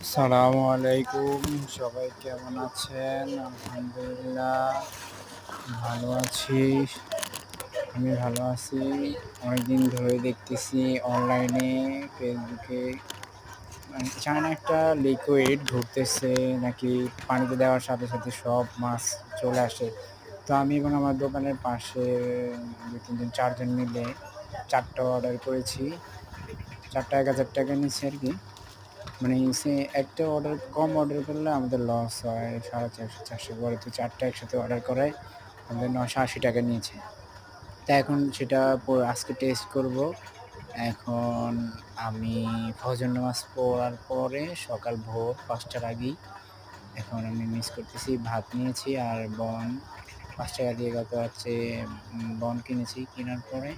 সালামু আলাইকুম, সবাই কেমন আছেন? আলহামদুলিল্লাহ ভালো আছি। আমি ভালো আছি। অনেকদিন ধরে দেখতেছি অনলাইনে ফেসবুকে চায়না একটা লিকুইড ঘুরতেছে, নাকি পানিতে দেওয়ার সাথে সাথে সব মাছ চলে আসে। তো আমি এবং আমার দোকানের পাশে ২-৩ জন ৪ জন মিলে ৪ টা অর্ডার করেছি। ৪ টা ৳১,০০০ নিচ্ছে আরকি। মানে সে একটা কম অর্ডার করলে আমাদের লস হয় 450-400 করে, তো ৪ টা একসাথে অর্ডার করায় আমাদের ৳৯৮০ নিয়েছে। তা এখন সেটা আজকে টেস্ট করব। এখন আমি ফজর নামাজ পড়ার পরে সকাল ভোর ৫ টার আগেই এখন আমি মিস করতেছি। ভাত নিয়েছি আর ৳৫ দিয়ে গত রাত্রে বন কিনেছি। কেনার পরে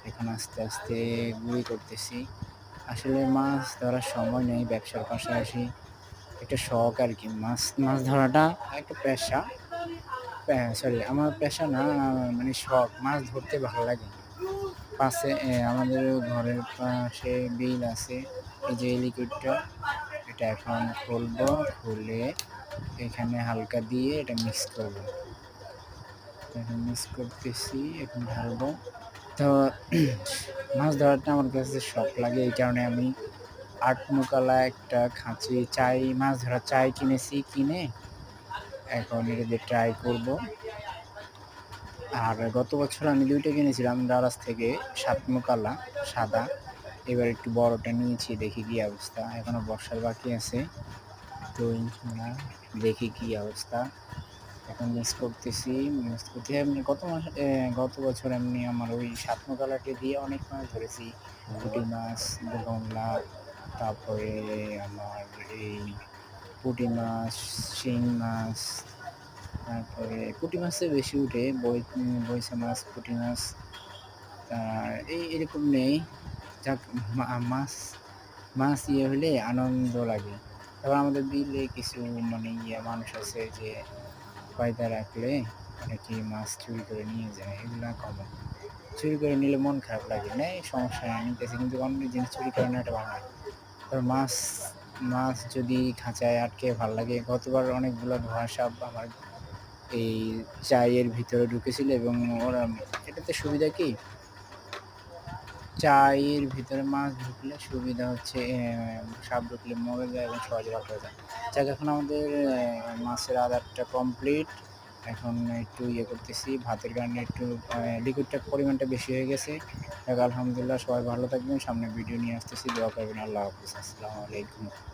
এখন আস্তে, আস্তে গুঁড়ি করতেছি। আসলে মাছ ধরার সময় নেই, ব্যবসার পাশাপাশি একটা শখ আরকি। মাছ মাছ ধরাটা একটা পেশা। সরি, আমার পেশা না, মানে শখ। মাছ ধরতে ভালো লাগে। পাশে আমাদের ঘরের পাশে বিল আছে। এই যে এই লিকুইডটা, এটা এখন খুলবো। খুলে এখানে হালকা দিয়ে এটা মিক্স করবো। এখন মিক্স করতেছি, এখন ঢালবো। তো মাছ ধরাটা আমার কাছে শখ লাগে। এই কারণে আমি আট-মুকালা একটা খাঁচি মাছ ধরার কিনেছি। কিনে এখন এটা দিয়ে ট্রাই করব। আর গত বছর আমি ২ টা কিনেছিলাম দারাজ থেকে, ৭ মুকালা সাদা। এবার একটু বড়টা নিয়েছি, দেখি কি অবস্থা। এখনো বর্ষার বাকি আছে। তো ইনশাল্লাহ দেখি কি অবস্থা। এখন মিক্স করতে এমনি গত বছর এমনি আমার ওই ৭ মুকালাটি দিয়ে অনেক মাছ ধরেছি। পুঁটি মাছ, গলদা, তারপরে আমার এই পুঁটি মাছ, শিং মাছ, তারপরে পুঁটি মাছে বেশি উঠে, বইসা মাছ, পুঁটি মাছ, এরকম নেই। যাক, মাছ মাছ হলে আনন্দ লাগে। তারপর আমাদের বিলে কিছু মানে মানুষ আছে যে পয়দা রাখলে অনেকে মাছ চুরি করে নিয়ে যায়। এগুলা কমন। চুরি করে নিলে মন খারাপ লাগে। নেয়, সমস্যা নাই, নিতেছে, কিন্তু অন্য জিনিস চুরি করে নেওয়াটা ভালো না। তারপর মাছ মাছ যদি খাঁচায় আটকে ভাল লাগে। গতবার অনেকগুলো ধোঁয়া সাপ আমার এই চায়ের ভিতরে ঢুকেছিল, এবং ওরা এটাতে সুবিধা কি, চায়ের ভিতরে মাছ ঢুকলে সুবিধা হচ্ছে সাপ ঢুকলে মরে যায় এবং সহজে বার করা যায়। যাক, এখন আমাদের মাছের আদারটা কমপ্লিট। এখন একটু করতেছি ভাতের কারণে, একটু লিকুইডটার পরিমাণটা বেশি হয়ে গেছে। যাক, আলহামদুলিল্লাহ, সবাই ভালো থাকবেন। সামনে ভিডিও নিয়ে আসতেছি, দোয়া করবেন। আল্লাহ হাফেজ। আসসালামু আলাইকুম।